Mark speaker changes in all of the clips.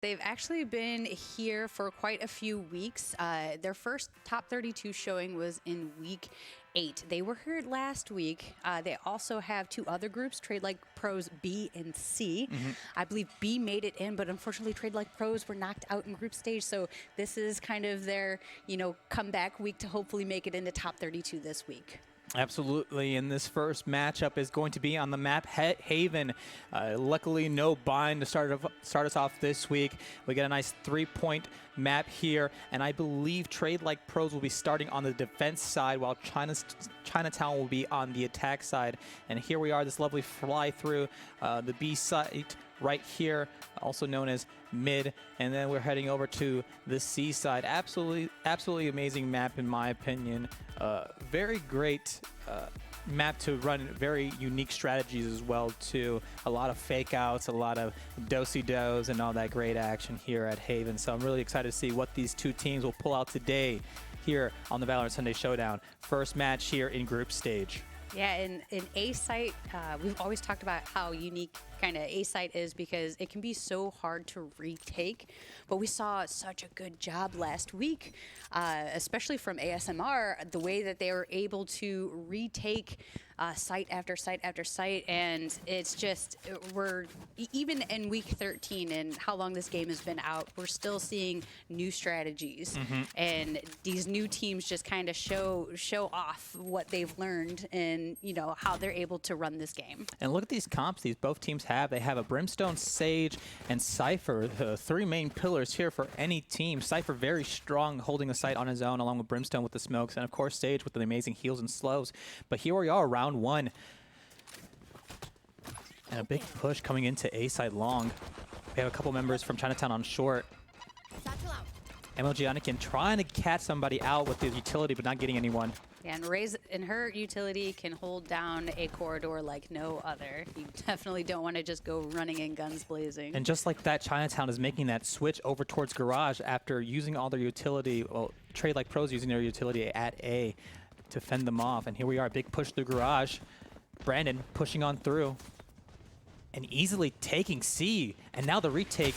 Speaker 1: They've actually been here for quite a few weeks. Their first top 32 showing was in week 8. They were here last week. They also have two other groups, Trade Like Pros B and C. I believe B made it in, but unfortunately Trade Like Pros were knocked out in group stage. So this is kind of their, comeback week to hopefully make it into top 32 this week.
Speaker 2: Absolutely, and this first matchup is going to be on the map Haven. Luckily, no bind to start us off this week. We get a nice 3-point map here, and I believe Trade Like Pros will be starting on the defense side, while Chinatown will be on the attack side. And here we are, this lovely fly through the B site right here, also known as mid, and then we're heading over to the C side. Absolutely amazing map in my opinion. Very great map to run very unique strategies as well too. A lot of fake outs, a lot of do-si-dos, and all that great action here at Haven. So I'm really excited to see what these two teams will pull out today here on the Valorant Sunday Showdown. First match here in group stage.
Speaker 1: Yeah, in A site, we've always talked about how unique kind of A site is because it can be so hard to retake. But we saw such a good job last week, especially from ASMR, the way that they were able to retake site after site after site. And it's just, we're even in week 13 and how long this game has been out, we're still seeing new strategies. And these new teams just kind of show off what they've learned and how they're able to run this game.
Speaker 2: And look at these comps these both teams have. They have a Brimstone, Sage, and Cypher, the three main pillars here for any team. Cypher very strong, holding the site on his own, along with Brimstone with the smokes, and of course Sage with the amazing heals and slows. But here we are, round 1. And a big push coming into A side long. We have a couple members from Chinatown on short. MLG Anakin trying to catch somebody out with the utility, but not getting anyone.
Speaker 1: Yeah, and Raze and her utility can hold down a corridor like no other. You definitely don't want to just go running in guns blazing.
Speaker 2: And just like that, Chinatown is making that switch over towards Garage after using all their utility, well, Trade Like Pros using their utility at A to fend them off. And here we are, big push through Garage. Brandon pushing on through and easily taking C. And now the retake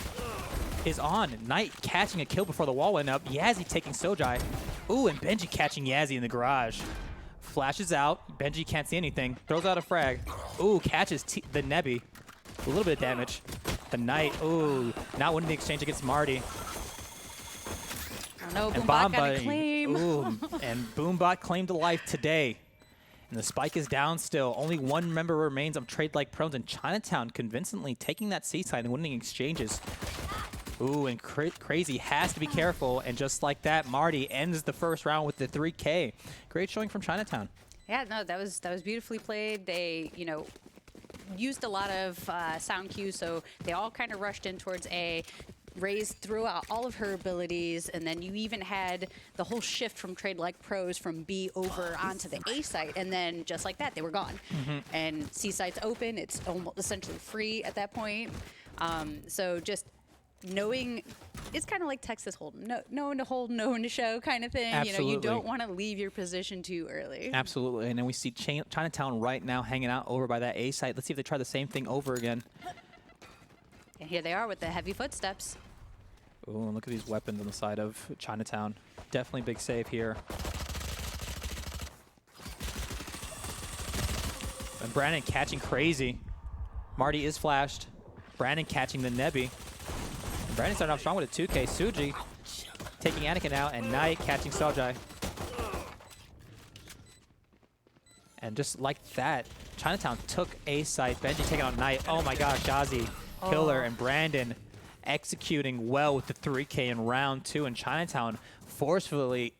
Speaker 2: is on. Knight catching a kill before the wall went up. Yazzie taking Sojai. Ooh, and Benji catching Yazzie in the Garage. Flashes out. Benji can't see anything. Throws out a frag. Ooh, catches the Nebby. A little bit of damage. The Knight, ooh, not winning the exchange against Marty.
Speaker 1: Oh no, Boombot got a claim.
Speaker 2: Ooh, and Boombot claimed to life today. And the spike is down still. Only one member remains of Trade Like Pros, and Chinatown convincingly taking that C side and winning exchanges. Ooh, and Crazy has to be careful. And just like that, Marty ends the first round with the 3K. Great showing from Chinatown.
Speaker 1: Yeah, no, that was beautifully played. They, used a lot of sound cues, so they all kind of rushed in towards A. Raze threw out all of her abilities, and then you even had the whole shift from Trade Like Pros from B over onto the A site, and then just like that, they were gone. And C site's open, it's almost essentially free at that point. So just knowing, it's kind of like Texas Hold'em, knowing to hold, knowing to show kind of thing.
Speaker 2: Absolutely.
Speaker 1: You don't want to leave your position too early.
Speaker 2: Absolutely, and then we see Chinatown right now hanging out over by that A site. Let's see if they try the same thing over again.
Speaker 1: And here they are with the heavy footsteps.
Speaker 2: Ooh, and look at these weapons on the side of Chinatown. Definitely big save here. And Brandon catching Crazy. Marty is flashed. Brandon catching the Nebby. And Brandon starting off strong with a 2K. Suji taking Anakin out, and Knight catching Sojai. And just like that, Chinatown took A site. Benji taking on Knight. Oh my gosh, Yazzie, killer, and Brandon executing well with the 3K in round 2, and Chinatown forcefully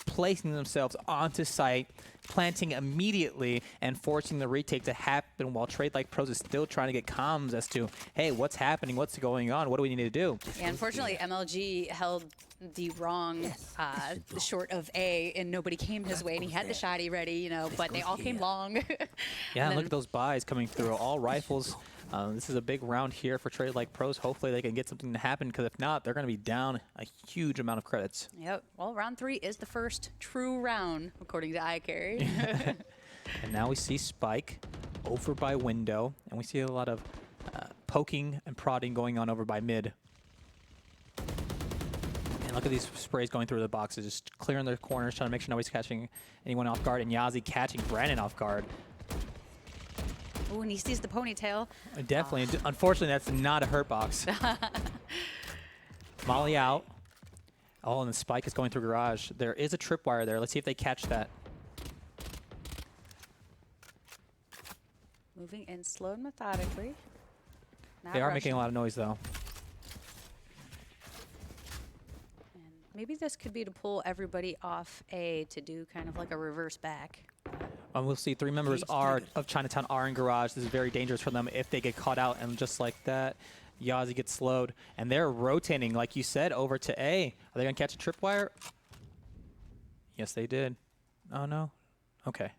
Speaker 2: placing themselves onto site, planting immediately, and forcing the retake to happen while Trade Like Pros is still trying to get comms as to, hey, what's happening, what's going on, what do we need to do?
Speaker 1: Yeah, unfortunately, MLG held the wrong short of A, and nobody came his way, and he had the shotty ready, but they all came long.
Speaker 2: Yeah, and look at those buys coming through, all rifles. This is a big round here for Trade Like Pros. Hopefully they can get something to happen, because if not, they're going to be down a huge amount of credits.
Speaker 1: Yep. Well, round 3 is the first true round, according to iCarry.
Speaker 2: And now we see Spike over by window, and we see a lot of poking and prodding going on over by mid. Look at these sprays going through the boxes, just clearing their corners, trying to make sure nobody's catching anyone off guard, and Yazi catching Brandon off guard.
Speaker 1: Oh, and he sees the ponytail.
Speaker 2: Definitely. Unfortunately, that's not a hurt box. Molly out. Oh, and the spike is going through garage. There is a tripwire there. Let's see if they catch that.
Speaker 1: Moving in slow and methodically.
Speaker 2: They are making a lot of noise, though.
Speaker 1: And maybe this could be to pull everybody off A to do kind of like a reverse back.
Speaker 2: We'll see 3 members of Chinatown are in garage. This is very dangerous for them if they get caught out. And just like that, Yazi gets slowed. And they're rotating, like you said, over to A. Are they going to catch a tripwire? Yes, they did. Oh, no. Okay.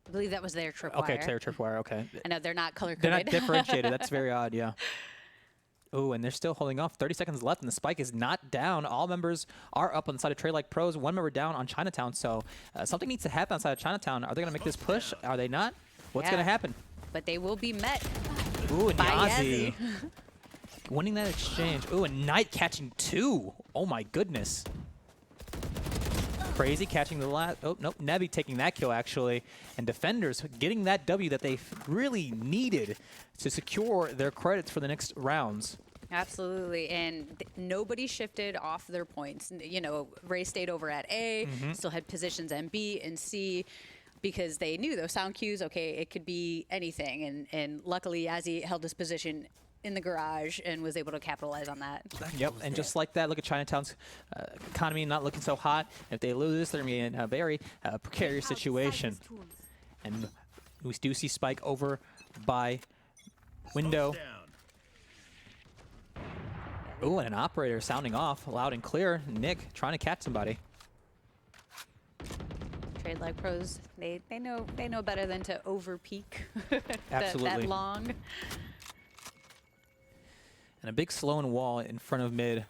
Speaker 1: I believe that was their tripwire.
Speaker 2: Okay, it's their tripwire. Okay.
Speaker 1: I know, they're not color-coded.
Speaker 2: They're not differentiated. That's very odd, yeah. Oh, and they're still holding off. 30 seconds left, and the spike is not down. All members are up on the side of Trade Like Pros. 1 member down on Chinatown, so something needs to happen outside of Chinatown. Are they going to make this push? Are they not? What's going to happen?
Speaker 1: But they will be met.
Speaker 2: Ooh, and
Speaker 1: by
Speaker 2: Yazi winning that exchange. Ooh, and Knight catching 2. Oh, my goodness. Crazy catching the last. Oh, nope. Nebi taking that kill, actually. And Defenders getting that W that they really needed to secure their credits for the next rounds.
Speaker 1: Absolutely, and nobody shifted off their points. You know, Ray stayed over at A, still had positions in B and C, because they knew those sound cues, okay, it could be anything. And luckily, Yazi held his position in the garage and was able to capitalize on that.
Speaker 2: Yep, and just like that, look at Chinatown's economy not looking so hot. If they lose, they're going to be in a very precarious situation. And we do see Spike over by window. Ooh, and an operator sounding off loud and clear. Nick trying to catch somebody.
Speaker 1: Trade Like Pros, they know better than to over peak
Speaker 2: Absolutely.
Speaker 1: that long.
Speaker 2: And a big slow and wall in front of mid.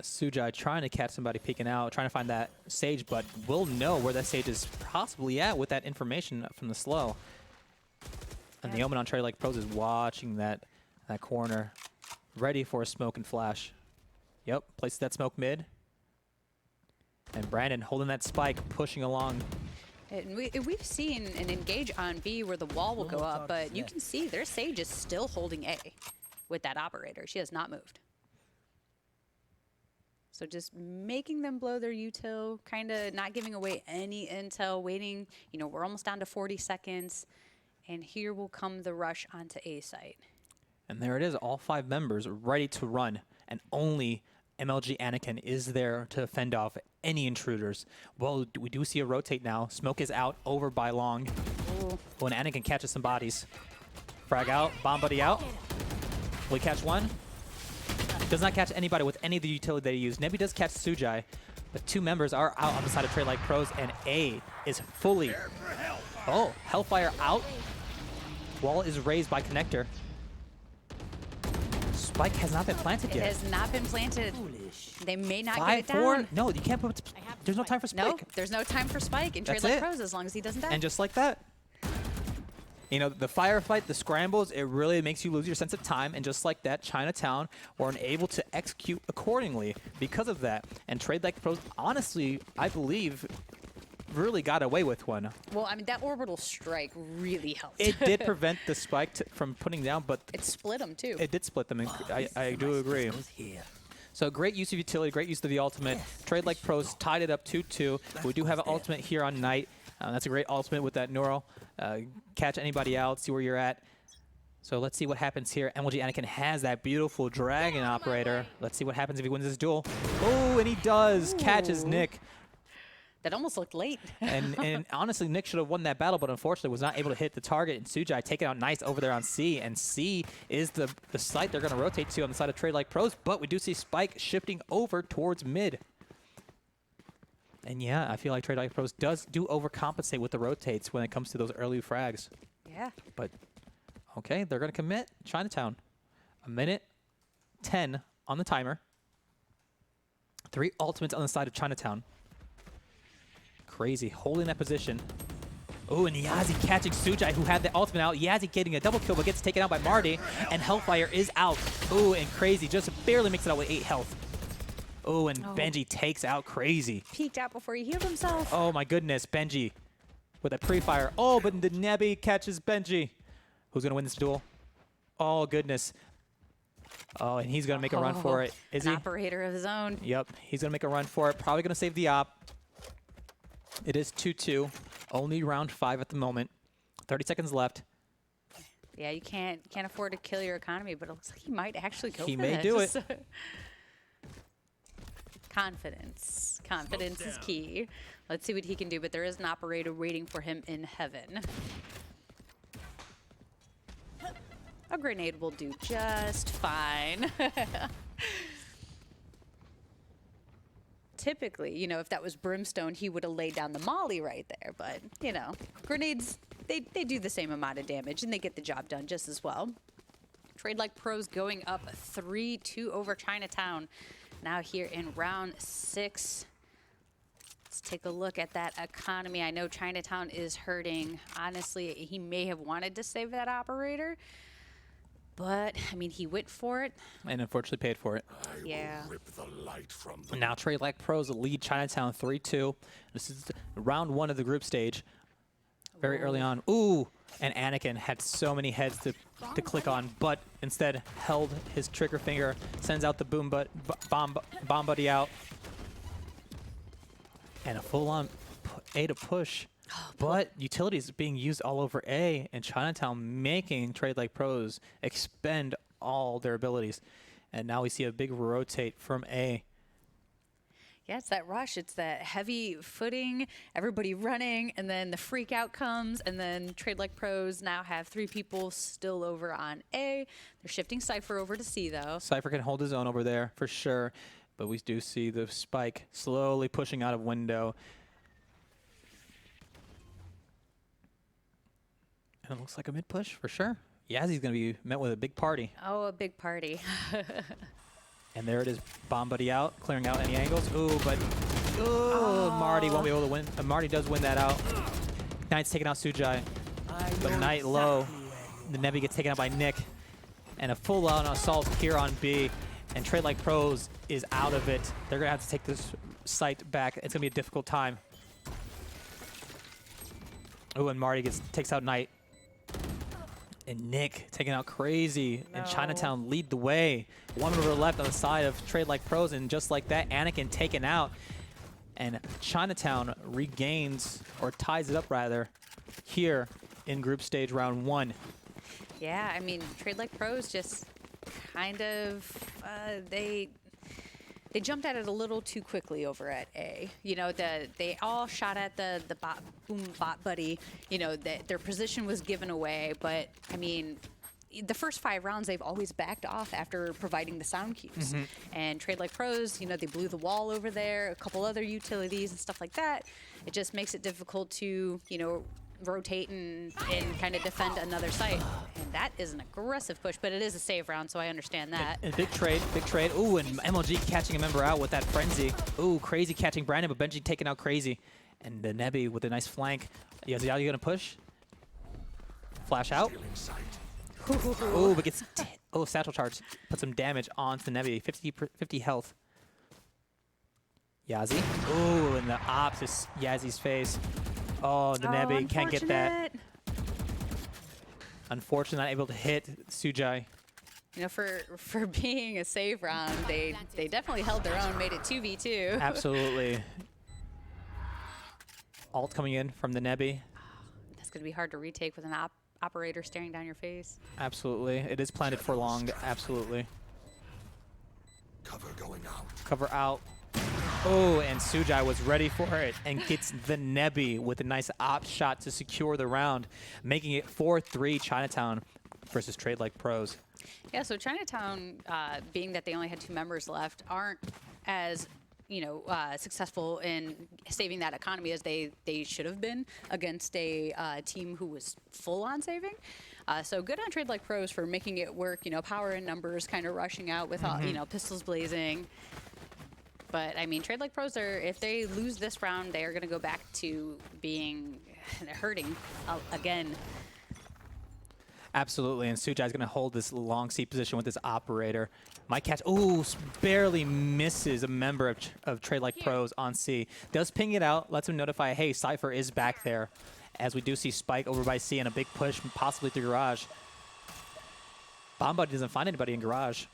Speaker 2: Sujai trying to catch somebody peeking out, trying to find that Sage, but we'll know where that Sage is possibly at with that information from the slow. And the Omen on Trade Like Pros is watching that corner, ready for a smoke and flash. Yep, places that smoke mid. And Brandon holding that spike, pushing along.
Speaker 1: And we've seen an engage on B where the wall will go up, but you can see their Sage is still holding A with that operator. She has not moved. So just making them blow their util, kind of not giving away any intel, waiting. You know, we're almost down to 40 seconds. And here will come the rush onto A site.
Speaker 2: And there it is, all 5 members ready to run. And only MLG Anakin is there to fend off any intruders. Well, we do see a rotate now. Smoke is out over by long.
Speaker 1: Ooh.
Speaker 2: When Anakin catches some bodies. Frag out, bomb buddy out. Will he catch one? Does not catch anybody with any of the utility they use. Nebi does catch Sujai, but 2 members are out on the side of Trade Like Pros, and A is fully... Oh, Hellfire out. Wall is raised by Connector. Spike has not been planted yet.
Speaker 1: It has not been planted. They may not
Speaker 2: 5,
Speaker 1: get it
Speaker 2: 4.
Speaker 1: down.
Speaker 2: No, you can't put... There's no time for Spike.
Speaker 1: No, there's no time for Spike in Trade
Speaker 2: That's
Speaker 1: Like
Speaker 2: it.
Speaker 1: Pros as long as he doesn't die.
Speaker 2: And just like that. You know, the firefight, the scrambles, it really makes you lose your sense of time. And just like that, Chinatown weren't able to execute accordingly because of that. And Trade Like Pros, honestly, I believe, really got away with one.
Speaker 1: Well, I mean, that orbital strike really helped.
Speaker 2: It did prevent the spike from putting down, but
Speaker 1: it split them, too.
Speaker 2: it did split them. And I do agree. So great use of utility, great use of the ultimate. Trade Like Pros tied it up 2-2. We do have an ultimate here on Knight. That's a great ultimate with that neural. Catch anybody out, see where you're at. So let's see what happens here. MLG Anakin has that beautiful dragon operator. Let's see what happens if he wins this duel. Oh, and he does. Catches Nick.
Speaker 1: That almost looked late.
Speaker 2: And honestly, Nick should have won that battle, but unfortunately was not able to hit the target. And Sujai taking out nice over there on C. And C is the site they're going to rotate to on the side of Trade Like Pros. But we do see Spike shifting over towards mid. And yeah, I feel like Trade Like Pros do overcompensate with the rotates when it comes to those early frags.
Speaker 1: Yeah.
Speaker 2: But, okay, they're going to commit Chinatown. 1:10 on the timer. 3 ultimates on the side of Chinatown. Crazy, holding that position. Oh, and Yazi catching Sujai, who had the ultimate out. Yazi getting a double kill, but gets taken out by Marty. And Hellfire is out. Oh, and Crazy just barely makes it out with 8 health. Oh, and Benji takes out Crazy.
Speaker 1: Peeked out before he healed himself.
Speaker 2: Oh my goodness, Benji with a pre-fire. Oh, but the Nebby catches Benji. Who's gonna win this duel? Oh goodness. Oh, and he's gonna make a run for it. Is
Speaker 1: An
Speaker 2: he?
Speaker 1: operator of his own.
Speaker 2: Yep, he's gonna make a run for it. Probably gonna save the op. It is 2-2. Only round 5 at the moment. 30 seconds left.
Speaker 1: Yeah, you can't afford to kill your economy, but it looks like he might actually go
Speaker 2: He
Speaker 1: for
Speaker 2: may
Speaker 1: that.
Speaker 2: do it.
Speaker 1: Confidence. Confidence is key. Let's see what he can do, but there is an operator waiting for him in heaven. A grenade will do just fine. Typically, you know, if that was Brimstone, he would have laid down the molly right there. But, you know, grenades, they do the same amount of damage, and they get the job done just as well. Trade Like Pros going up 3-2 over Chinatown. Now here in round 6. Let's take a look at that economy. I know Chinatown is hurting. Honestly, he may have wanted to save that operator. But, I mean, he went for it.
Speaker 2: And unfortunately paid for it.
Speaker 1: Yeah.
Speaker 3: Rip the light from the
Speaker 2: Now Trade Like Pros lead Chinatown 3-2. This is round 1 of the group stage. Very early on. Ooh! And Anakin had so many heads to click on, but instead held his trigger finger, sends out the bomb buddy out. And a full-on A to push. But utilities being used all over A, and Chinatown making Trade Like Pros expend all their abilities. And now we see a big rotate from A.
Speaker 1: Yeah, it's that rush. It's that heavy footing, everybody running, and then the freak out comes, and then Trade Like Pros now have 3 people still over on A. They're shifting Cypher over to C, though.
Speaker 2: Cypher can hold his own over there for sure, but we do see the spike slowly pushing out of window. And it looks like a mid push for sure. Yazzy's going to be met with a big party.
Speaker 1: Oh, a big party.
Speaker 2: And there it is, bomb buddy out, clearing out any angles. Ooh, but Marty won't be able to win. Marty does win that out. Knight's taking out Sujai, but Knight low. The Nebby gets taken out by Nick, and a full-on assault here on B. And Trade Like Pros is out of it. They're gonna have to take this site back. It's gonna be a difficult time. Ooh, and Marty takes out Knight. And Nick taking out Crazy, and Chinatown lead the way. One over left on the side of Trade Like Pros, and just like that, Anakin taken out. And Chinatown regains, or ties it up rather, here in group stage round 1.
Speaker 1: Yeah, I mean, Trade Like Pros just kind of, they jumped at it a little too quickly over at A. You know, they all shot at the bot buddy. You know, their position was given away, but I mean, the first 5 rounds they've always backed off after providing the sound cues. And Trade Like Pros, you know, they blew the wall over there, a couple other utilities and stuff like that. It just makes it difficult to, you know, rotate and kind of defend another site. And that is an aggressive push, but it is a save round, so I understand that.
Speaker 2: And big trade, big trade. Ooh, and MLG catching a member out with that frenzy. Ooh, Crazy catching Brandon, but Benji taking out Crazy. And the Nebby with a nice flank. Yazzie, are you gonna push? Flash out. Ooh, but gets satchel charge. Put some damage onto the Nebby. 50 health. Yazzie. Ooh, and the ops is Yazzy's face. Oh, the Nebby can't get that. Unfortunately, not able to hit Sujai.
Speaker 1: You know, for being a save round, they definitely held their own, made it 2v2.
Speaker 2: Absolutely. Ult coming in from the Nebby.
Speaker 1: That's going to be hard to retake with an operator staring down your face.
Speaker 2: Absolutely. It is planted for long. Absolutely.
Speaker 3: cover going out.
Speaker 2: Cover out. Oh, and Sujai was ready for it and gets the Nebby with a nice op shot to secure the round, making it 4-3 Chinatown versus Trade Like Pros.
Speaker 1: Yeah, so Chinatown, being that they only had 2 members left, aren't as successful in saving that economy as they should have been against a team who was full on saving. So good on Trade Like Pros for making it work. You know, power in numbers, kind of rushing out with all, pistols blazing. But I mean, Trade Like Pros are, if they lose this round, they are going to go back to being hurting again.
Speaker 2: Absolutely, and Sujai's going to hold this long C position with this operator. Might catch, ooh, barely misses a member of Trade Like Pros on C. Does ping it out, lets him notify, hey, Cypher is back there. As we do see Spike over by C and a big push, possibly through Garage. Bombuddy doesn't find anybody in Garage.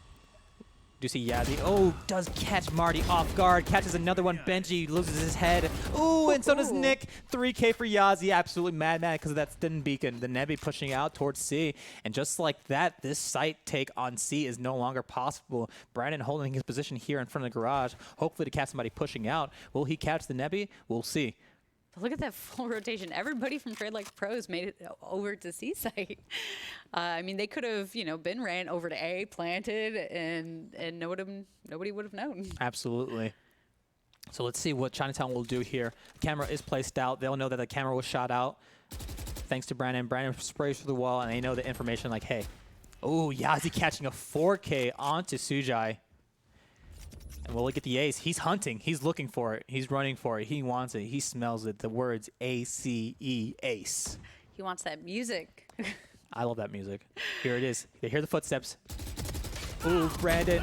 Speaker 2: Do see Yazzie. Oh, does catch Marty off guard. Catches another one. Benji loses his head. Ooh, and so does Nick. 3K for Yazzie. Absolutely mad because of that Stin Beacon. The Nebby pushing out towards C. And just like that, this site take on C is no longer possible. Brandon holding his position here in front of the Garage. Hopefully to catch somebody pushing out. Will he catch the Nebby? We'll see.
Speaker 1: But look at that full rotation. Everybody from Trade Like Pros made it over to C site. I mean, they could have, been ran over to A, planted, and nobody would have known.
Speaker 2: Absolutely. So let's see what Chinatown will do here. Camera is placed out. They'll know that the camera was shot out. Thanks to Brandon. Brandon sprays through the wall, and they know the information like, hey. Oh, Yazzie catching a 4K onto Sujai. And will he get the ace? He's hunting. He's looking for it. He's running for it. He wants it. He smells it. The words A-C-E, ace.
Speaker 1: He wants that music.
Speaker 2: I love that music. Here it is. They hear the footsteps. Ooh, Brandon.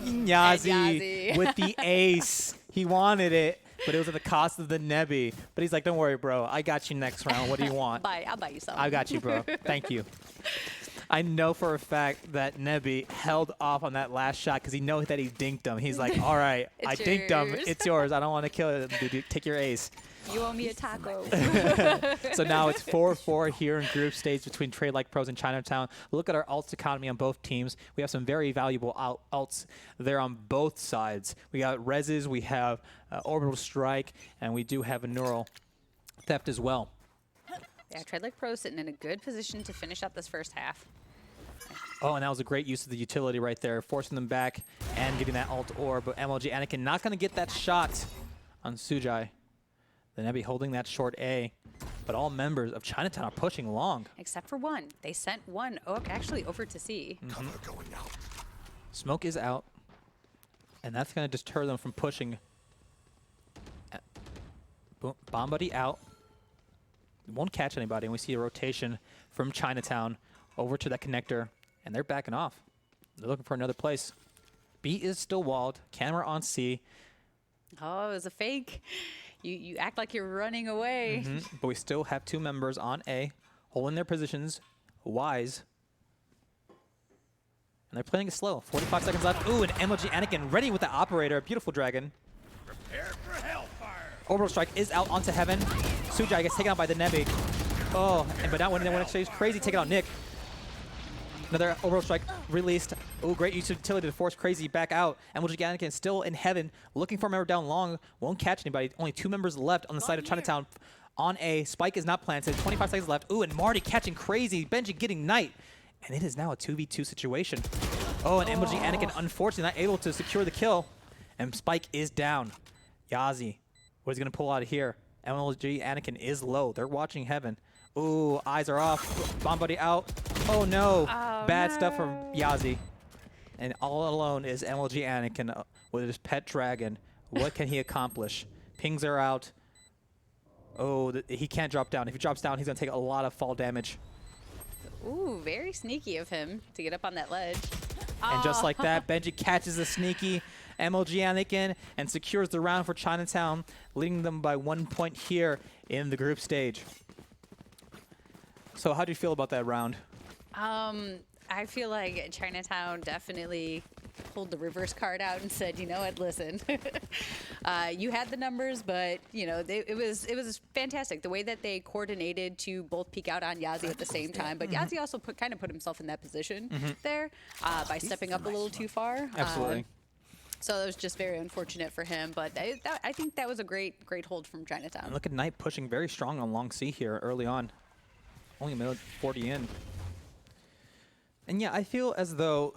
Speaker 2: Yazzie with the ace. He wanted it, but it was at the cost of the Nebby. But he's like, don't worry, bro. I got you next round. What do you want?
Speaker 1: I'll buy you some.
Speaker 2: I got you, bro. Thank you. I know for a fact that Nebby held off on that last shot because he knows that he dinked him. He's like, all right, I dinked him. It's yours. I don't want to kill it. Dude, take your ace.
Speaker 1: You owe me a taco.
Speaker 2: So now it's 4-4 here in group stage between Trade Like Pros and Chinatown. Look at our ults economy on both teams. We have some very valuable ults there on both sides. We got Reses, we have Orbital Strike, and we do have a Neural Theft as well.
Speaker 1: Yeah, Trade Like Pros sitting in a good position to finish out this first half.
Speaker 2: Oh, and that was a great use of the utility right there, forcing them back and getting that ult orb. But MLG Anakin not going to get that shot on Sujai. The Nebby holding that short A. But all members of Chinatown are pushing long.
Speaker 1: Except for one. They sent one actually over to C.
Speaker 3: Cover going out.
Speaker 2: Smoke is out. And that's going to deter them from pushing. Bomb Buddy out. Won't catch anybody. And we see a rotation from Chinatown over to that connector. And they're backing off. They're looking for another place. B is still walled. Camera on C.
Speaker 1: Oh, it was a fake. You act like you're running away.
Speaker 2: But we still have two members on A, holding their positions, wise. And they're playing it slow. 45 seconds left. Ooh, and MLG Anakin ready with the operator. Beautiful dragon.
Speaker 3: Prepare for hellfire.
Speaker 2: Orbital Strike is out onto Heaven. Sujai gets taken out by the Nebby. Oh, but that one actually is crazy, taking out Nick. Another Orbital Strike released. Oh, great use of utility to force Crazy back out. MLG Anakin still in Heaven, looking for a member down long. Won't catch anybody. Only two members left on the side of Chinatown. On A, Spike is not planted. 25 seconds left. Ooh, and Marty catching Crazy. Benji getting Knight. And it is now a 2v2 situation. Oh, and MLG Anakin unfortunately not able to secure the kill. And Spike is down. Yazzie, what is he going to pull out of here? MLG Anakin is low. They're watching Heaven. Ooh, eyes are off. Bomb Buddy out. Oh no. Bad stuff from Yazzie. And all alone is MLG Anakin with his pet dragon. What can he accomplish? Pings are out. Oh, he can't drop down. If he drops down, he's going to take a lot of fall damage.
Speaker 1: Ooh, very sneaky of him to get up on that ledge.
Speaker 2: And just like that, Benji catches the sneaky MLG Anakin and secures the round for Chinatown, leading them by 1 point here in the group stage. So how do you feel about that round?
Speaker 1: I feel like Chinatown definitely pulled the reverse card out and said, you know what, listen, you had the numbers, but it was fantastic the way that they coordinated to both peek out on Yazzie at the same time. But Yazzie also kind of put himself in that position there by stepping up a little too far.
Speaker 2: Absolutely.
Speaker 1: So it was just very unfortunate for him, but I think that was a great hold from Chinatown.
Speaker 2: And look at Knight pushing very strong on long C here early on. Only a minute 40 in. And yeah, I feel as though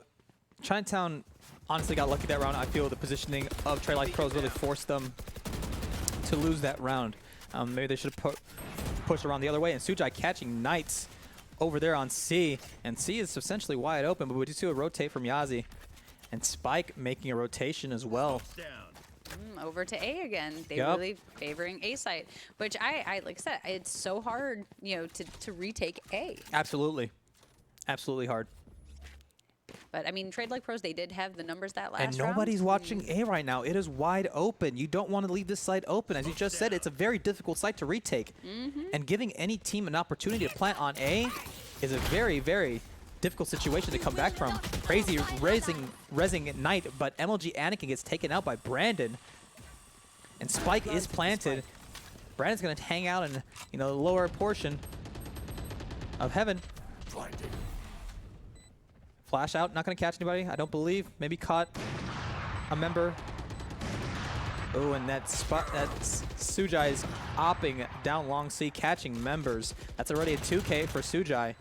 Speaker 2: Chinatown honestly got lucky that round. I feel the positioning of Trade Like Pros really forced them to lose that round. Maybe they should have pushed around the other way. And Sujai catching Knights over there on C. And C is essentially wide open, but we do see a rotate from Yazzie. And Spike making a rotation as well.
Speaker 1: Over to A again. They really favoring A site, which I like I said, it's so hard, to retake A.
Speaker 2: Absolutely. Absolutely hard.
Speaker 1: But I mean, Trade Like Pros, they did have the numbers that last
Speaker 2: And
Speaker 1: round.
Speaker 2: nobody's watching A right now. It is wide open. You don't want to leave this site open. As you just said, it's a very difficult site to retake. And giving any team an opportunity to plant on A is a very, very difficult situation to come back from. Crazy rezzing Knight, but MLG Anakin gets taken out by Brandon. And Spike is planted. Brandon's going to hang out in, the lower portion of heaven.
Speaker 3: Blinding.
Speaker 2: Flash out, not going to catch anybody, I don't believe. Maybe caught a member. Oh, and that Sujai is opping down long C, catching members. That's already a 2K for Sujai.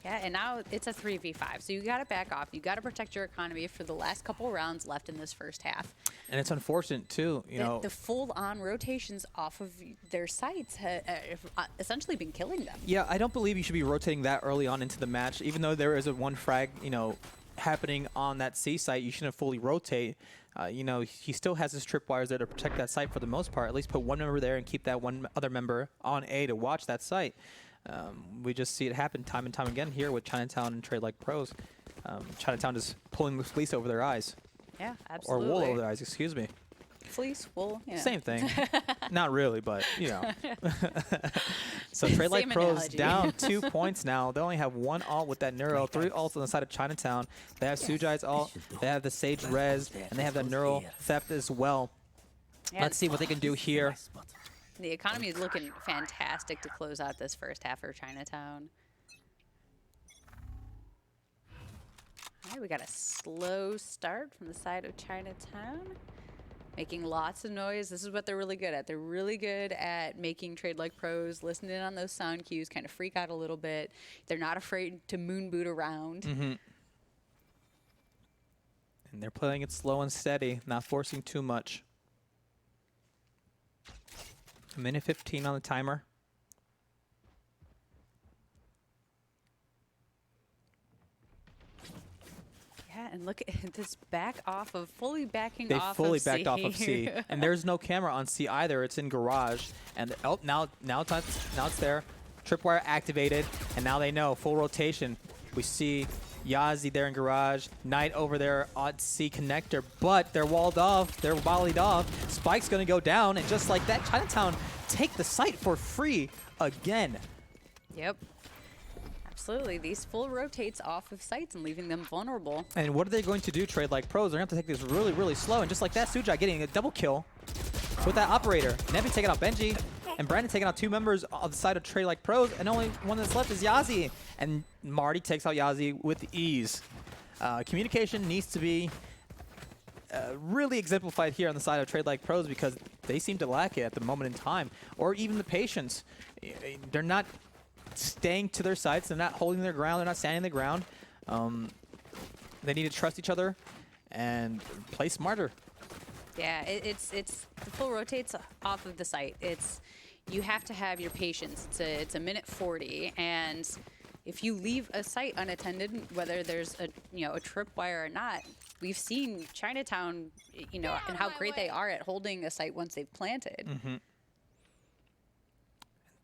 Speaker 1: Yeah, and now it's a 3v5, so you got to back off. You got to protect your economy for the last couple rounds left in this first half.
Speaker 2: And it's unfortunate too,
Speaker 1: The full-on rotations off of their sites have essentially been killing them.
Speaker 2: Yeah, I don't believe you should be rotating that early on into the match, even though there is a one frag, happening on that C site. You shouldn't fully rotate. He still has his tripwires there to protect that site for the most part. At least put one member there and keep that one other member on A to watch that site. We just see it happen time and time again here with Chinatown and Trade Like Pros. Chinatown is pulling the fleece over their eyes.
Speaker 1: Yeah, absolutely.
Speaker 2: Or wool over their eyes, excuse me.
Speaker 1: Fleece, wool,
Speaker 2: Same thing. Not really, but, So Trade Like Pros down 2 points now. They only have one ult with that Neuro, 3 ults on the side of Chinatown. They have Sujai's ult, they have the Sage Res, and they have the Neural Theft as well.
Speaker 1: Yeah,
Speaker 2: Let's see what they can do here.
Speaker 1: the economy is looking fantastic to close out this first half for Chinatown. All right, we got a slow start from the side of Chinatown. Making lots of noise. This is what they're really good at. They're really good at making Trade Like Pros, listening on those sound cues, kind of freak out a little bit. They're not afraid to moon boot around.
Speaker 2: And they're playing it slow and steady, not forcing too much. 1:15 on the timer.
Speaker 1: Yeah, and look at this back off of fully backing
Speaker 2: They
Speaker 1: off
Speaker 2: fully
Speaker 1: of
Speaker 2: backed
Speaker 1: C.
Speaker 2: off of C, and there's no camera on C either. It's in garage, and now it's there. Tripwire activated, and now they know full rotation. We see Yazi there in garage, Knight over there on C connector, but they're walled off. They're volleyed off. Spike's gonna go down, and just like that, Chinatown take the site for free again.
Speaker 1: Yep. Absolutely. These full rotates off of sites and leaving them vulnerable.
Speaker 2: And what are they going to do, Trade Like Pros? They're going to have to take this really, really slow. And just like that, Sujai getting a double kill with that operator. Nevi taking out Benji, and Brandon taking out 2 members on the side of Trade Like Pros, and only one that's left is Yazi. And Marty takes out Yazi with ease. Communication needs to be really exemplified here on the side of Trade Like Pros because they seem to lack it at the moment in time. Or even the patience. They're not staying to their sites. They're not holding their ground. They're not standing the ground. They need to trust each other and play smarter.
Speaker 1: Yeah, it's the full rotates off of the site. You have to have your patience. It's a minute 40, and if you leave a site unattended, whether there's a tripwire or not, we've seen Chinatown, and how great they are at holding a site once they've planted.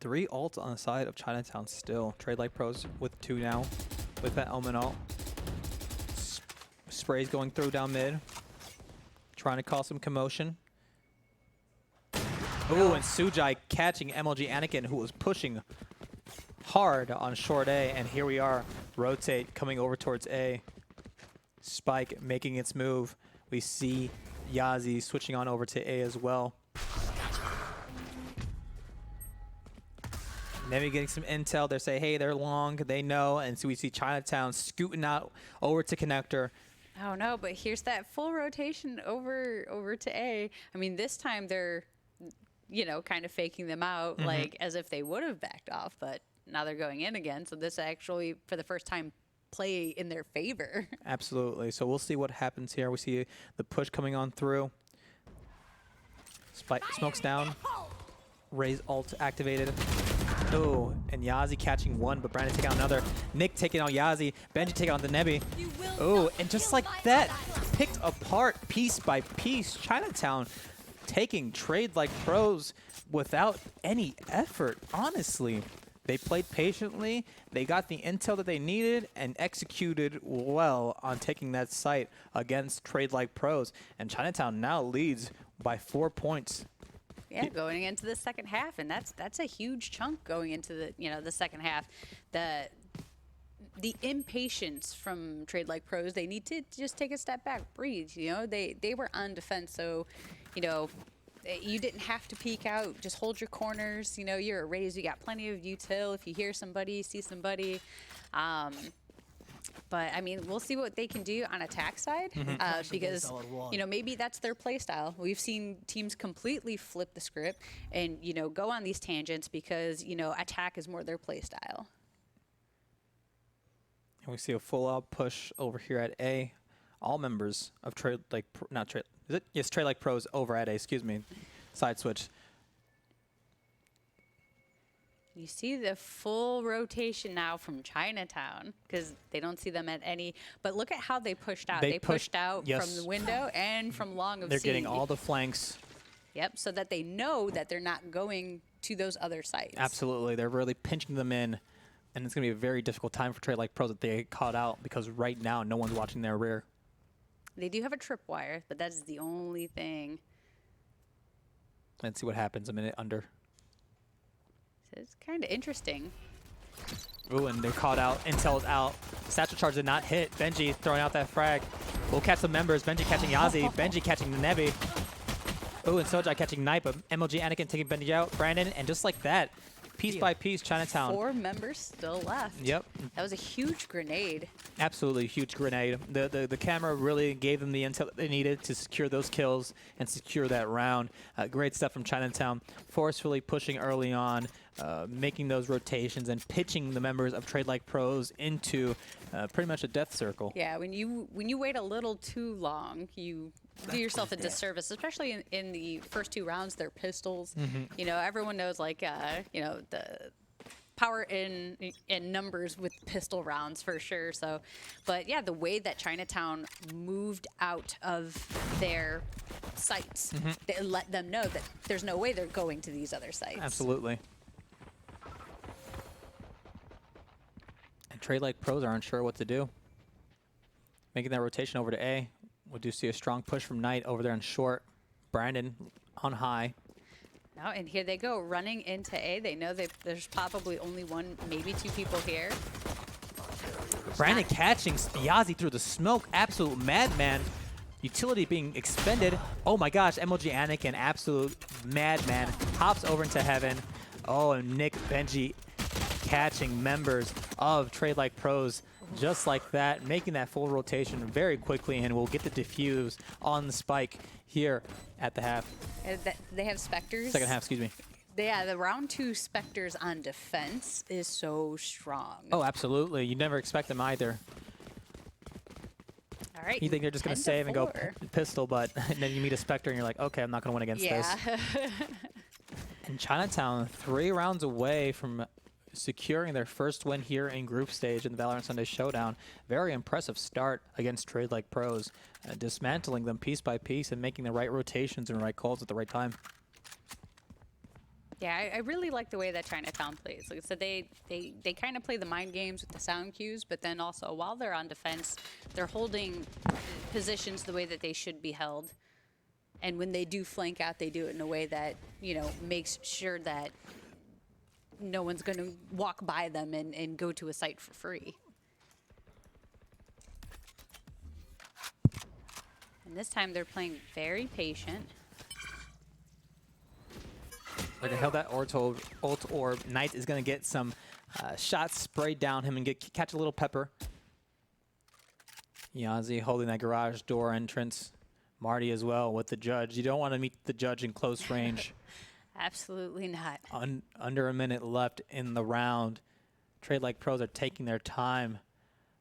Speaker 2: 3 ults on the side of Chinatown still. Trade Like Pros with 2 now with that Omen ult. Sprays going through down mid. Trying to cause some commotion. Ooh, and Sujai catching MLG Anakin, who was pushing hard on short A. And here we are, rotate coming over towards A. Spike making its move. We see Yazi switching on over to A as well. Maybe getting some intel. They say, hey, they're long. They know. And so we see Chinatown scooting out over to connector.
Speaker 1: Oh, no, but here's that full rotation over to A. I mean, this time they're, kind of faking them out like as if they would have backed off. But now they're going in again. So this actually, for the first time, play in their favor.
Speaker 2: Absolutely. So we'll see what happens here. We see the push coming on through. Spike smokes down. Raise ult activated. Oh, and Yazi catching one, but Brandon taking out another. Nick taking out Yazi. Benji taking out the Nebi. Oh, and just like that, picked apart piece by piece. Chinatown taking Trade Like Pros without any effort, honestly. They played patiently, they got the intel that they needed, and executed well on taking that site against Trade Like Pros. And Chinatown now leads by 4 points.
Speaker 1: Yeah, going into the second half, and that's a huge chunk going into the second half. The impatience from Trade Like Pros, they need to just take a step back, breathe. They were on defense, so you didn't have to peek out. Just hold your corners. You're a Raze. You got plenty of util. If you hear somebody, see somebody. But I mean, we'll see what they can do on attack side because maybe that's their play style. We've seen teams completely flip the script and go on these tangents because attack is more their play style.
Speaker 2: And we see a full-out push over here at A. All members of Trade Like Trade Like Pros over at A. Excuse me, side switch.
Speaker 1: You see the full rotation now from Chinatown because they don't see them at any. But look at how they pushed out. They pushed out from the window and from long of
Speaker 2: They're
Speaker 1: C.
Speaker 2: getting all the flanks.
Speaker 1: Yep, so that they know that they're not going to those other sites.
Speaker 2: Absolutely. They're really pinching them in. And it's going to be a very difficult time for Trade Like Pros that they get caught out because right now no one's watching their rear.
Speaker 1: They do have a tripwire, but that's the only thing.
Speaker 2: Let's see what happens a minute under.
Speaker 1: So it's kind of interesting.
Speaker 2: Ooh, and they're caught out. Intel's out. Satchel charge did not hit. Benji throwing out that frag. We'll catch the members. Benji catching Yazi. Benji catching the Nevi. Ooh, and Sojai catching Knight, but MLG Anakin taking Benji out. Brandon, and just like that, piece by piece, Chinatown.
Speaker 1: 4 members still left.
Speaker 2: Yep.
Speaker 1: That was a huge grenade.
Speaker 2: Absolutely huge grenade. The camera really gave them the intel that they needed to secure those kills and secure that round. Great stuff from Chinatown. Forcefully pushing early on, making those rotations and pitching the members of Trade Like Pros into pretty much a death circle.
Speaker 1: Yeah, when you wait a little too long, you do yourself a disservice, especially in the first 2 rounds. They're pistols. Everyone knows the power in numbers with pistol rounds for sure. So, but yeah, the way that Chinatown moved out of their sites, they let them know that there's no way they're going to these other sites.
Speaker 2: Absolutely. And Trade Like Pros are unsure what to do. Making that rotation over to A. We do see a strong push from Knight over there on short. Brandon on high.
Speaker 1: Now, and here they go, running into A. They know there's probably only 1, maybe 2 people here.
Speaker 2: Brandon catching Yazi through the smoke. Absolute madman. Utility being expended. Oh my gosh, MLG Anakin, absolute madman. Hops over into heaven. Oh, and Nick Benji catching members of Trade Like Pros just like that, making that full rotation very quickly, and we'll get the defuse on the spike here at the half.
Speaker 1: They have Spectres.
Speaker 2: Second half, excuse me.
Speaker 1: Yeah, the round 2 Spectres on defense is so strong.
Speaker 2: Oh, absolutely. You never expect them either.
Speaker 1: All right.
Speaker 2: You think they're just going to save and go pistol, but and then you meet a Spectre and you're like, okay, I'm not going to win against this. And Chinatown, 3 rounds away from securing their first win here in group stage in the Valorant Sunday Showdown. Very impressive start against Trade Like Pros, dismantling them piece by piece and making the right rotations and right calls at the right time.
Speaker 1: Yeah, I really like the way that Chinatown plays. Like I said, they kind of play the mind games with the sound cues, but then also while they're on defense, they're holding positions the way that they should be held. And when they do flank out, they do it in a way that, makes sure that no one's going to walk by them and go to a site for free. And this time they're playing very patient.
Speaker 2: Like I held that ult orb. Knight is going to get some shots sprayed down him and catch a little pepper. Yazi holding that garage door entrance. Marty as well with the judge. You don't want to meet the judge in close range.
Speaker 1: Absolutely not.
Speaker 2: Under a minute left in the round. Trade Like Pros are taking their time.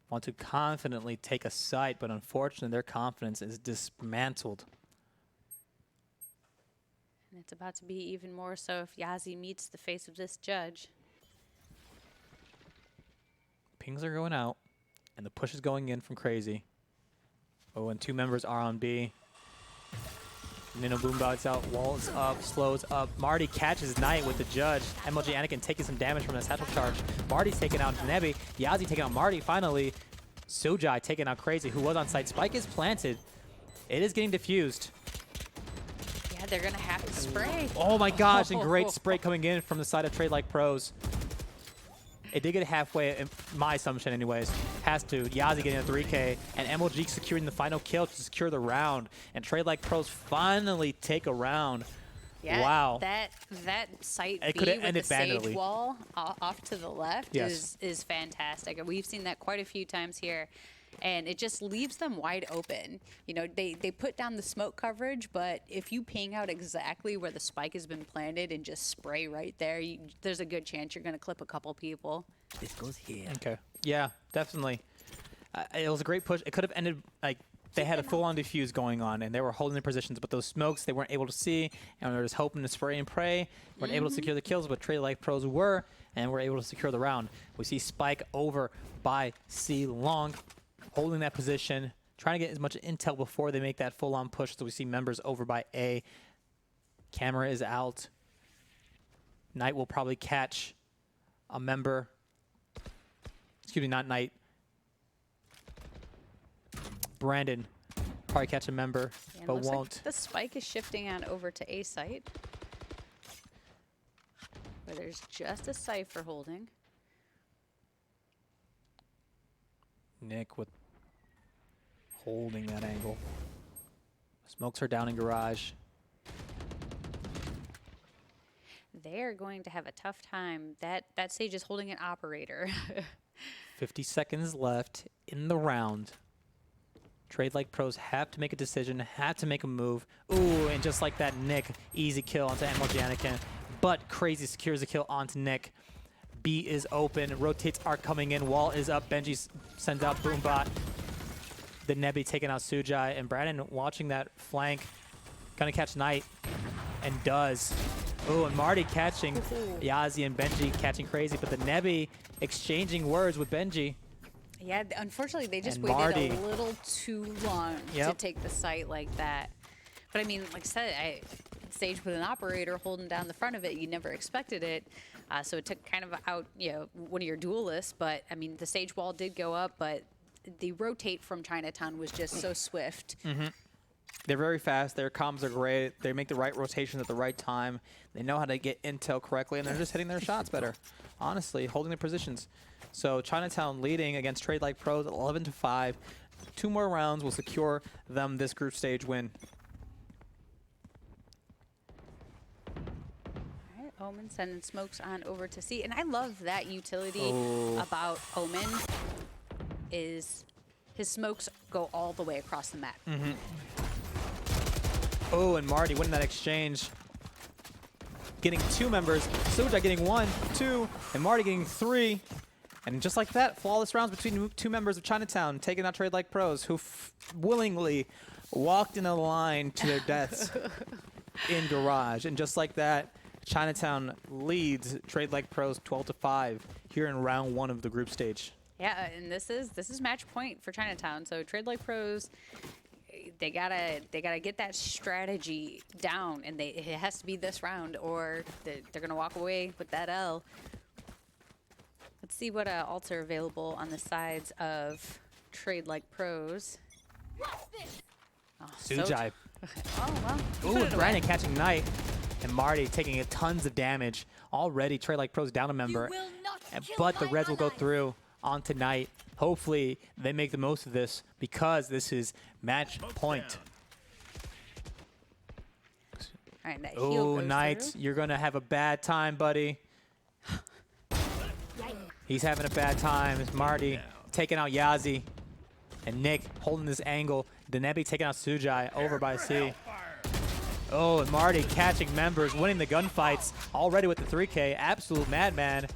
Speaker 2: Want to confidently take a site, but unfortunately their confidence is dismantled.
Speaker 1: And it's about to be even more so if Yazi meets the face of this judge.
Speaker 2: Pings are going out, and the push is going in from Crazy. Oh, and 2 members are on B. Nino Boombots out, walls up, slows up. Marty catches Knight with the judge. MLG Anakin taking some damage from the satchel charge. Marty's taking out Nebi. Yazi taking out Marty finally. Sujai taking out Crazy, who was on site. Spike is planted. It is getting diffused.
Speaker 1: Yeah, they're going to have to spray.
Speaker 2: Oh my gosh, and great spray coming in from the side of Trade Like Pros. It did get halfway, in my assumption anyways. Has to. Yazi getting a 3K, and MLG securing the final kill to secure the round. And Trade Like Pros finally take a round.
Speaker 1: Yeah,
Speaker 2: wow.
Speaker 1: That site
Speaker 2: It
Speaker 1: B
Speaker 2: could have
Speaker 1: with
Speaker 2: ended
Speaker 1: the sage
Speaker 2: badly.
Speaker 1: wall off to the left
Speaker 2: Yes.
Speaker 1: is fantastic. We've seen that quite a few times here. And it just leaves them wide open. You know, they put down the smoke coverage, but if you ping out exactly where the spike has been planted and just spray right there, there's a good chance you're going to clip a couple people.
Speaker 3: This goes here.
Speaker 2: Okay. Yeah, definitely. It was a great push. It could have ended, like, they had a full-on defuse going on, and they were holding their positions, but those smokes they weren't able to see, and they were just hoping to spray and pray. Weren't able to secure the kills, but Trade Like Pros were, and were able to secure the round. We see Spike over by C Long, holding that position, trying to get as much intel before they make that full-on push. So we see members over by A. Camera is out. Knight will probably catch a member. Excuse me, not Knight. Brandon probably catch a member,
Speaker 1: Yeah,
Speaker 2: but
Speaker 1: looks
Speaker 2: won't.
Speaker 1: like the spike is shifting on over to A site, where there's just a Cypher holding.
Speaker 2: Nick with holding that angle. Smokes her down in garage.
Speaker 1: They're going to have a tough time. That Sage is holding an operator.
Speaker 2: 50 seconds left in the round. Trade Like Pros have to make a decision, have to make a move. Ooh, and just like that, Nick, easy kill onto MLG Anakin. But Crazy secures the kill onto Nick. B is open, rotates are coming in, wall is up, Benji sends out Boombot. The Nebi taking out Sujai, and Brandon watching that flank. Gonna catch Knight, and does. Ooh, and Marty catching Yazi and Benji catching Crazy, but the Nebi exchanging words with Benji.
Speaker 1: Yeah, unfortunately, they just
Speaker 2: And
Speaker 1: waited
Speaker 2: Marty.
Speaker 1: a little too long to
Speaker 2: Yep.
Speaker 1: take the site like that. But I mean, like I said, Sage with an operator holding down the front of it. You never expected it. So it took kind of out, you know, one of your duelists. But I mean, the Sage wall did go up, but the rotate from Chinatown was just so swift.
Speaker 2: They're very fast. Their comms are great. They make the right rotations at the right time. They know how to get intel correctly, and they're just hitting their shots better. Honestly, holding their positions. So Chinatown leading against Trade Like Pros 11-5. 2 more rounds will secure them this group stage win.
Speaker 1: All right, Omen sending smokes on over to C. And I love that utility
Speaker 2: Oh.
Speaker 1: about Omen is his smokes go all the way across the map.
Speaker 2: Oh, and Marty winning that exchange. Getting 2 members. Sujai getting 1, 2, and Marty getting 3. And just like that, flawless rounds between 2 members of Chinatown, taking out Trade Like Pros, who willingly walked in a line to their deaths in garage. And just like that, Chinatown leads Trade Like Pros 12-5 here in round 1 of the group stage.
Speaker 1: Yeah, and this is match point for Chinatown. So Trade Like Pros, they gotta get that strategy down, and it has to be this round, or they're gonna walk away with that L. Let's see what alts are available on the sides of Trade Like Pros. Oh,
Speaker 2: Sujai.
Speaker 1: Oh well. he
Speaker 2: Ooh,
Speaker 1: put
Speaker 2: and
Speaker 1: it
Speaker 2: Brandon
Speaker 1: away.
Speaker 2: catching Knight. And Marty taking tons of damage. Already, Trade Like Pros down a member. But the Reds will go through onto Knight. Hopefully, they make the most of this because this is match point.
Speaker 1: All right, that heal
Speaker 2: Oh,
Speaker 1: goes
Speaker 2: Knight,
Speaker 1: through.
Speaker 2: you're going to have a bad time, buddy. He's having a bad time. It's Marty taking out Yazi. And Nick holding this angle. Denebi taking out Sujai over by C. Oh, and Marty catching members, winning the gunfights already with the 3K. Absolute madman.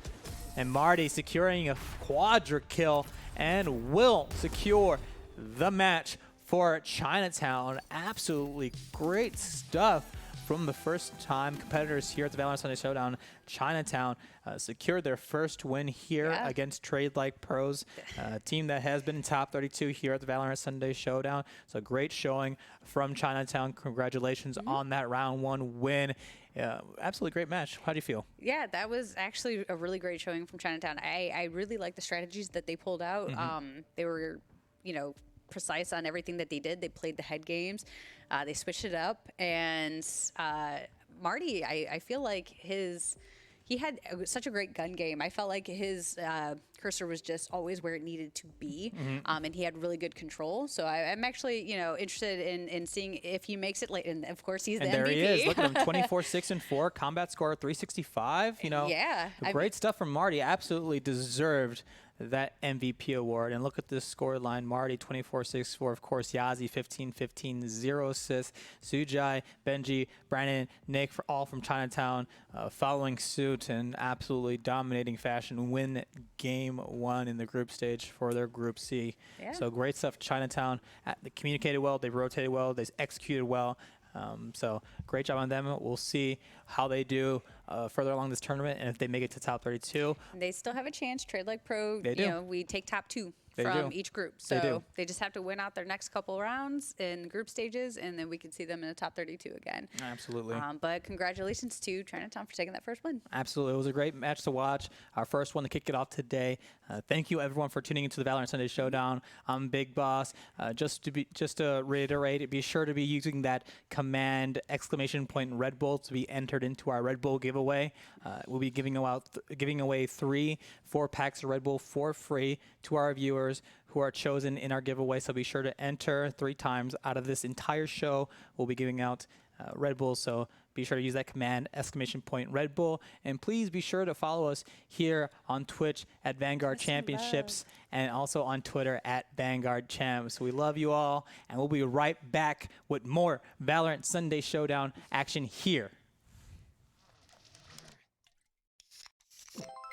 Speaker 2: And Marty securing a quadra kill and will secure the match for Chinatown. Absolutely great stuff from the first time competitors here at the Valorant Sunday Showdown, Chinatown secured their first win here against Trade Like Pros, a team that has been in top 32 here at the Valorant Sunday Showdown. So great showing from Chinatown. Congratulations on that round 1 win. Absolutely great match. How do you feel?
Speaker 1: Yeah, that was actually a really great showing from Chinatown. I really like the strategies that they pulled out. They were, precise on everything that they did. They played the head games. They switched it up. And Marty, I feel like he had such a great gun game. I felt like his cursor was just always where it needed to be, and he had really good control. So I'm actually, interested in seeing if he makes it late. And of course, he's the MVP.
Speaker 2: And there he is. Look at him, 24, 6, and 4. Combat score 365.
Speaker 1: Yeah,
Speaker 2: great stuff from Marty. Absolutely deserved that MVP award. And look at this score line. Marty 24-6-4, of course. Yazi 15-15, 0 assists. Sujai, Benji, Brandon, Nick, all from Chinatown, following suit in absolutely dominating fashion, win game 1 in the group stage for their Group C. Yeah. So great stuff. Chinatown, they communicated well, they rotated well, they executed well. So great job on them. We'll see how they do further along this tournament and if they make it to top 32.
Speaker 1: They still have a chance. Trade Like Pro,
Speaker 2: they do.
Speaker 1: We take top 2 from each group. So they just have to win out their next couple rounds in group stages, and then we can see them in the top 32 again.
Speaker 2: Absolutely.
Speaker 1: But congratulations to Chinatown for taking that first win. Absolutely.
Speaker 2: It was a great match to watch. Our first one to kick it off today. Thank you, everyone, for tuning into the Valorant Sunday Showdown. I'm Big Boss. Just to reiterate, be sure to be using that command ! Red Bull to be entered into our Red Bull giveaway. We'll be giving away 3 4-packs of Red Bull for free to our viewers who are chosen in our giveaway. So be sure to enter 3 times out of this entire show. We'll be giving out Red Bull. So be sure to use that command ! Red Bull. And please be sure to follow us here on Twitch at Vanguard Championships and also on Twitter at Vanguard Champs. We love you all, and we'll be right back with more Valorant Sunday Showdown action here